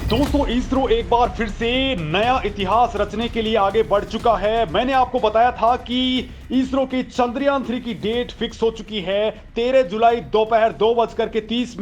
दोस्तों इसरो एक बार फिर से नया इतिहास रचने के लिए आगे बढ़ चुका है। मैंने आपको बताया था कि इसरो की चंद्रयान 3 की डेट फिक्स हो चुकी है। 13 जुलाई दोपहर 2:30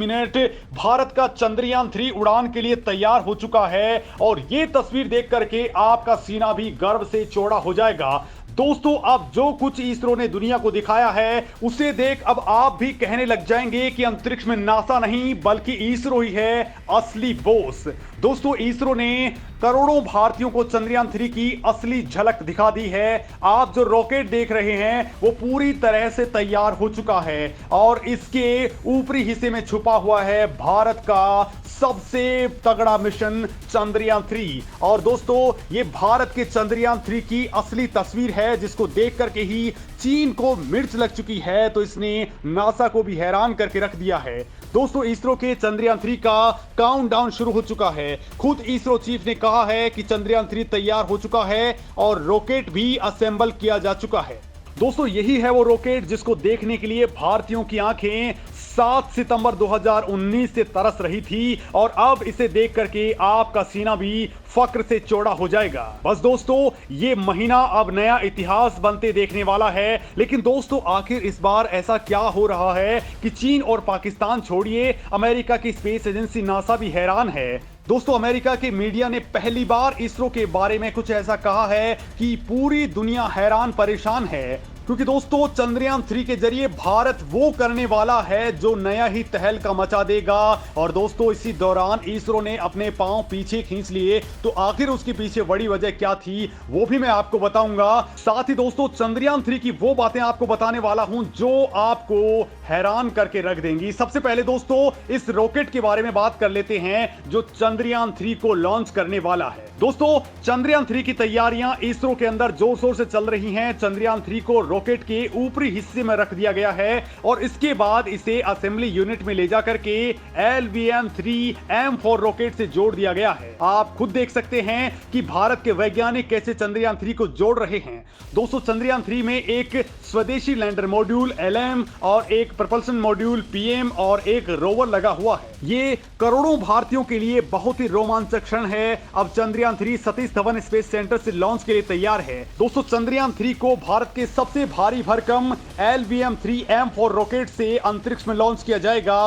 भारत का चंद्रयान 3 उड़ान के लिए तैयार हो चुका है और ये तस्वीर देख करके आपका सीना भी गर्व से चौड़ा हो जाएगा। दोस्तों अब जो कुछ इसरो ने दुनिया को दिखाया है उसे देख अब आप भी कहने लग जाएंगे कि अंतरिक्ष में नासा नहीं बल्कि इसरो ही है असली बोस। दोस्तों इसरो ने करोड़ों भारतीयों को चंद्रयान 3 की असली झलक दिखा दी है। आप जो रॉकेट देख रहे हैं वो पूरी तरह से तैयार हो चुका है और इसके ऊपरी हिस्से में छुपा हुआ है भारत का सबसे तगड़ा मिशन चंद्रयान 3। और दोस्तों ये भारत के चंद्रयान 3 की असली तस्वीर है जिसको देख करके ही चीन को मिर्च लग चुकी है तो इसने नासा को भी हैरान करके रख दिया है। दोस्तों इसरो के चंद्रयान 3 का काउंटडाउन शुरू हो चुका है। खुद इसरो चीफ ने कहा है कि चंद्रयान 3 तैयार हो चुका है और रॉकेट भी असेंबल किया जा चुका है। दोस्तों यही है वो रॉकेट जिसको देखने के लिए भारतीयों की आंखें 7 सितंबर 2019 से तरस रही थी और अब इसे देख करके आपका सीना भी फक्र से चौड़ा हो जाएगा। बस दोस्तों ये महीना अब नया इतिहास बनते देखने वाला है। लेकिन दोस्तों आखिर इस बार ऐसा क्या हो रहा है कि चीन और पाकिस्तान छोड़िए अमेरिका की स्पेस एजेंसी नासा भी हैरान है। दोस्तों अमेरिका के मीडिया ने पहली बार इसरो के बारे में कुछ ऐसा कहा है कि पूरी दुनिया हैरान परेशान है क्योंकि दोस्तों चंद्रयान 3 के जरिए भारत वो करने वाला है जो नया ही तहलका मचा देगा। और दोस्तों इसी दौरान इसरो ने अपने पांव पीछे खींच लिए तो आखिर उसके पीछे बड़ी वजह क्या थी वो भी मैं आपको बताऊंगा। साथ ही दोस्तों चंद्रयान 3 की वो बातें आपको बताने वाला हूं जो आपको हैरान करके रख देंगी। सबसे पहले दोस्तों इस रॉकेट के बारे में बात कर लेते हैं जो चंद्रयान 3 को लॉन्च करने वाला है। दोस्तों चंद्रयान 3 की तैयारियां इसरो के अंदर जोर शोर से चल रही हैं। चंद्रयान 3 को रॉकेट के ऊपरी हिस्से में रख दिया गया है और इसके बाद इसे असेंबली यूनिट में ले जाकर के LVM-3M4 रॉकेट से जोड़ दिया गया है। आप खुद देख सकते हैं कि भारत के वैज्ञानिक कैसे चंद्रयान 3 को जोड़ रहे हैं। दोस्तों चंद्रयान 3 में एक स्वदेशी लैंडर मॉड्यूल LM और एक propulsion मॉड्यूल PM और एक रोवर लगा हुआ है। ये करोड़ों भारतीयों के लिए बहुत ही रोमांचक क्षण है। अब चंद्रयान 3 सतीश धवन स्पेस सेंटर से लॉन्च के लिए तैयार है। दोस्तों चंद्रयान 3 को भारत के सबसे भारी भरकम LVM-3M4 रॉकेट से अंतरिक्ष में लॉन्च किया जाएगा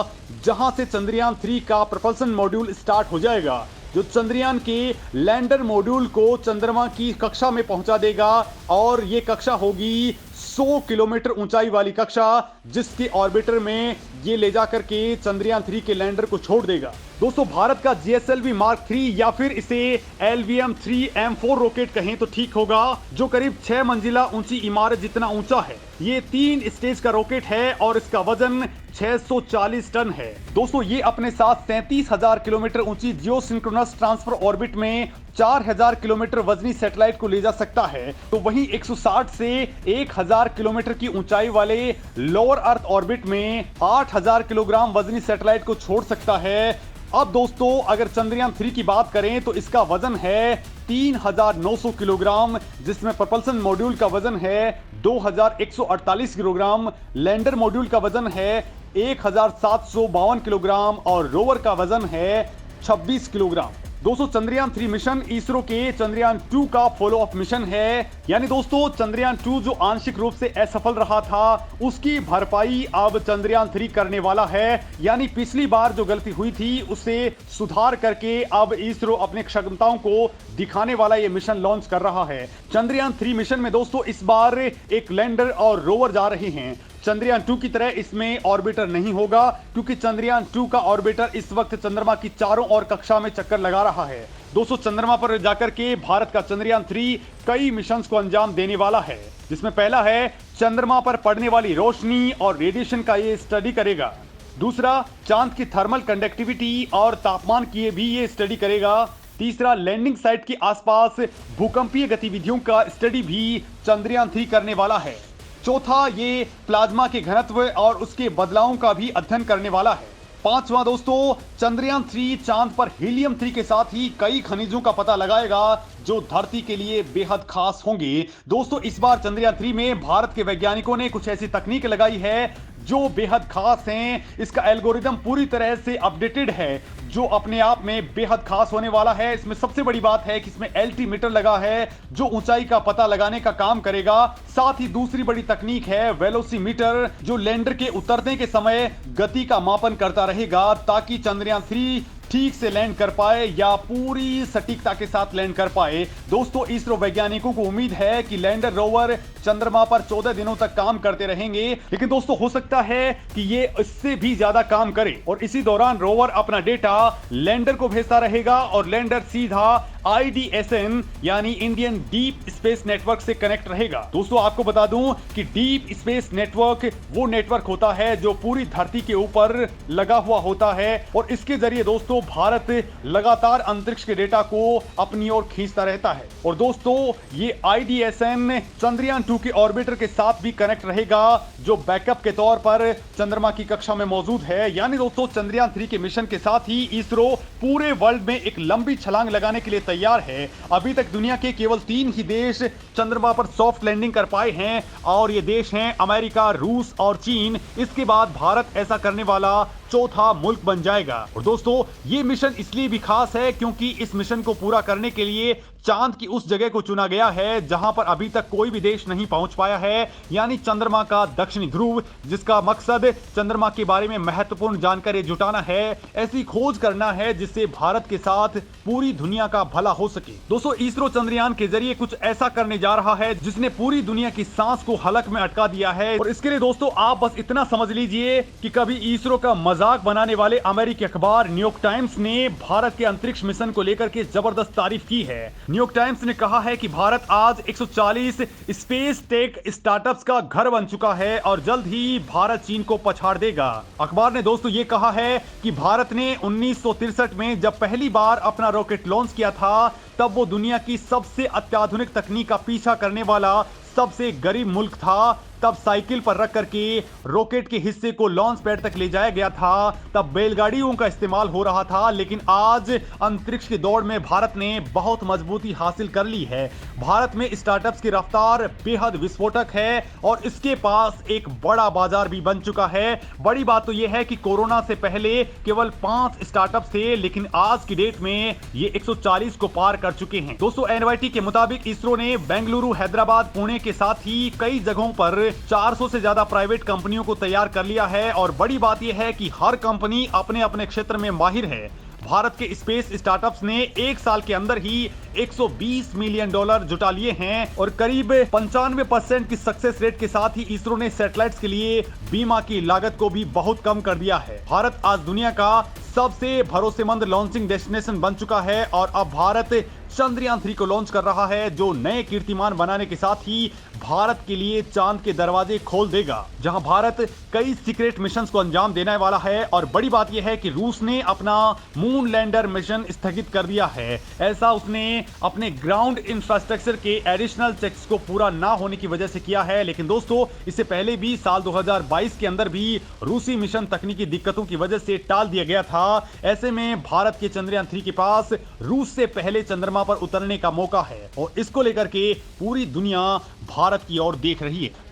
जहां से चंद्रयान 3 का propulsion मॉड्यूल स्टार्ट हो जाएगा जो चंद्रयान के लैंडर मॉड्यूल को चंद्रमा की कक्षा में पहुंचा देगा। और ये कक्षा होगी 100 किलोमीटर ऊंचाई वाली कक्षा जिसके ऑर्बिटर में ये ले जाकर के चंद्रयान 3 के लैंडर को छोड़ देगा। दोस्तों भारत का GSLV Mark 3 या फिर इसे LVM-3M4 रॉकेट कहें तो ठीक होगा जो करीब 6 मंजिला ऊंची इमारत जितना ऊंचा है। ये 3 स्टेज का रॉकेट है और इसका वजन 640 टन है। दोस्तों ये अपने साथ 37,000 किलोमीटर ऊंची जियो सिंक्रोनस ट्रांसफर ऑर्बिट में 4,000 किलोमीटर वजनी सैटेलाइट को ले जा सकता है तो वहीं 160 से 1,000 किलोमीटर की ऊंचाई वाले लोअर अर्थ ऑर्बिट में 8,000 किलोग्राम वजनी सैटेलाइट को छोड़ सकता है। अब दोस्तों अगर चंद्रयान 3 की बात करें तो इसका वजन है 3,900 किलोग्राम जिसमें propulsion मॉड्यूल का वजन है 2,148 किलोग्राम, लैंडर मॉड्यूल का वजन है 1,752 किलोग्राम और रोवर का वजन है 26 किलोग्राम। दोस्तों चंद्रयान 3 मिशन इसरो के चंद्रयान 2 का फॉलो अप मिशन है। यानी दोस्तों चंद्रयान 2 जो आंशिक रूप से असफल रहा था उसकी भरपाई अब चंद्रयान 3 करने वाला है। यानी पिछली बार जो गलती हुई थी उसे सुधार करके अब इसरो अपने क्षमताओं को दिखाने वाला ये मिशन लॉन्च कर रहा है। चंद्रयान 3 मिशन में दोस्तों इस बार एक लैंडर और रोवर जा रहे हैं। चंद्रयान 2 की तरह इसमें ऑर्बिटर नहीं होगा क्योंकि चंद्रयान 2 का ऑर्बिटर इस वक्त चंद्रमा की चारों ओर कक्षा में चक्कर लगा रहा है। दोस्तों चंद्रमा पर जाकर के भारत का चंद्रयान 3 कई मिशंस को अंजाम देने वाला है जिसमें पहला है चंद्रमा पर पड़ने वाली रोशनी और रेडिएशन का ये स्टडी करेगा। दूसरा चांद की थर्मल कंडक्टिविटी और तापमान की भी ये स्टडी करेगा। तीसरा लैंडिंग साइट के आसपास भूकंपीय गतिविधियों का स्टडी भी चंद्रयान 3 करने वाला है। चौथा ये प्लाज्मा के घनत्व और उसके बदलावों का भी अध्ययन करने वाला है। पांचवा दोस्तों चंद्रयान 3 चांद पर हीलियम 3 के साथ ही कई खनिजों का पता लगाएगा जो धरती के लिए बेहद खास होंगे। दोस्तों इस बार चंद्रयान 3 में भारत के वैज्ञानिकों ने कुछ ऐसी तकनीक लगाई है जो बेहद खास हैं। इसका एल्गोरिदम पूरी तरह से अपडेटेड है। जो अपने आप में बेहद खास होने वाला है। इसमें सबसे बड़ी बात है कि इसमें एल्टीमीटर लगा है जो ऊंचाई का पता लगाने का काम करेगा। साथ ही दूसरी बड़ी तकनीक है वेलोसीमीटर, जो लैंडर के उतरने के समय गति का मापन करता रहेगा ताकि चंद्रयान 3 ठीक से लैंड कर पाए या पूरी सटीकता के साथ लैंड कर पाए। दोस्तों, इसरो वैज्ञानिकों को उम्मीद है कि लैंडर रोवर चंद्रमा पर 14 दिनों तक काम करते रहेंगे, लेकिन दोस्तों हो सकता है कि ये इससे भी ज्यादा काम करे और इसी दौरान रोवर अपना डेटा लैंडर को भेजता रहेगा और लैंडर सीधा IDSN यानी इंडियन डीप स्पेस नेटवर्क से कनेक्ट रहेगा। दोस्तों, आपको बता दूं कि डीप स्पेस नेटवर्क वो नेटवर्क होता है जो पूरी धरती के ऊपर लगा हुआ होता है और इसके जरिए दोस्तों भारत लगातार अंतरिक्ष के डेटा को अपनी ओर खींचता रहता है। और दोस्तों, ये IDSN चंद्रयान 2 के ऑर्बिटर के साथ भी कनेक्ट रहेगा जो बैकअप के तौर पर चंद्रमा की कक्षा में मौजूद है। यानी दोस्तों, चंद्रयान 3 के मिशन के साथ ही इसरो पूरे वर्ल्ड में एक लंबी छलांग लगाने के लिए तैयार है। अभी तक दुनिया के केवल 3 ही देश चंद्रमा पर सॉफ्ट लैंडिंग कर पाए हैं और ये देश हैं अमेरिका, रूस और चीन। इसके बाद भारत ऐसा करने वाला चौथा मुल्क बन जाएगा। और दोस्तों, ये मिशन इसलिए भी खास है क्योंकि इस मिशन को पूरा करने के लिए चांद की उस जगह को चुना गया है जहां पर अभी तक कोई भी देश नहीं पहुंच पाया है, यानी चंद्रमा का दक्षिणी ध्रुव, जिसका मकसद चंद्रमा के बारे में महत्वपूर्ण जानकारी जुटाना है, ऐसी खोज करना है जिससे भारत के साथ पूरी दुनिया का भला हो सके। दोस्तों, इसरो चंद्रयान के जरिए कुछ ऐसा करने जा रहा है जिसने पूरी दुनिया की सांस को हलक में अटका दिया है। और इसके लिए दोस्तों आप बस इतना समझ लीजिए कि कभी इसरो का मजाक बनाने वाले अमेरिकी अखबार न्यूयॉर्क टाइम्स ने भारत के अंतरिक्ष मिशन को लेकर के जबरदस्त तारीफ की है। न्यूयॉर्क टाइम्स ने कहा है कि भारत आज 140 स्पेस टेक स्टार्टअप्स का घर बन चुका है और जल्द ही भारत चीन को पछाड़ देगा। अखबार ने दोस्तों ये कहा है कि भारत ने 1963 में जब पहली बार अपना रॉकेट लॉन्च किया था, तब वो दुनिया की सबसे अत्याधुनिक तकनीक का पीछा करने वाला सबसे गरीब मुल्क था। तब साइकिल पर रख करके रॉकेट के हिस्से को लॉन्च पैड तक ले जाया गया था, तब बैलगाड़ियों का इस्तेमाल हो रहा था। लेकिन आज अंतरिक्ष की दौड़ में भारत ने बहुत मजबूती हासिल कर ली है। भारत में स्टार्टअप्स की रफ्तार बेहद विस्फोटक है और इसके पास एक बड़ा बाजार भी बन चुका है। बड़ी बात तो यह है कि कोरोना से पहले केवल 5 स्टार्टअप्स थे, लेकिन आज की डेट में ये 140 को पार कर चुके हैं। दोस्तों, NYT के मुताबिक इसरो ने बेंगलुरु, हैदराबाद, पुणे के साथ ही कई जगहों पर 400 से ज्यादा प्राइवेट कंपनियों को तैयार कर लिया है और बड़ी बात यह है कि हर कंपनी अपने अपने क्षेत्र में माहिर है। भारत के स्पेस स्टार्टअप्स ने 1 साल के अंदर ही $120 मिलियन जुटा लिए हैं और करीब 95% की सक्सेस रेट के साथ ही इसरो ने सैटेलाइट्स के लिए बीमा की लागत को भी बहुत कम कर दिया है। भारत आज दुनिया का सबसे भरोसेमंद लॉन्चिंग डेस्टिनेशन बन चुका है और अब भारत चंद्रयान 3 को लॉन्च कर रहा है, जो नए कीर्तिमान बनाने के साथ ही भारत के लिए चांद के दरवाजे खोल देगा, जहां भारत कई सीक्रेट मिशंस को अंजाम देने वाला है। और बड़ी बात यह है कि रूस ने अपना मून लैंडर मिशन स्थगित कर दिया है। ऐसा उसने अपने ग्राउंड इंफ्रास्ट्रक्चर के एडिशनल चेक्स को पूरा ना होने की वजह से किया है। लेकिन दोस्तों, इससे पहले भी साल 2022 के अंदर भी रूसी मिशन तकनीकी दिक्कतों की वजह से टाल दिया गया था। ऐसे में भारत के चंद्रयान 3 के पास रूस से पहले चंद्रमा पर उतरने का मौका है और इसको लेकर के पूरी दुनिया भारत की ओर देख रही है।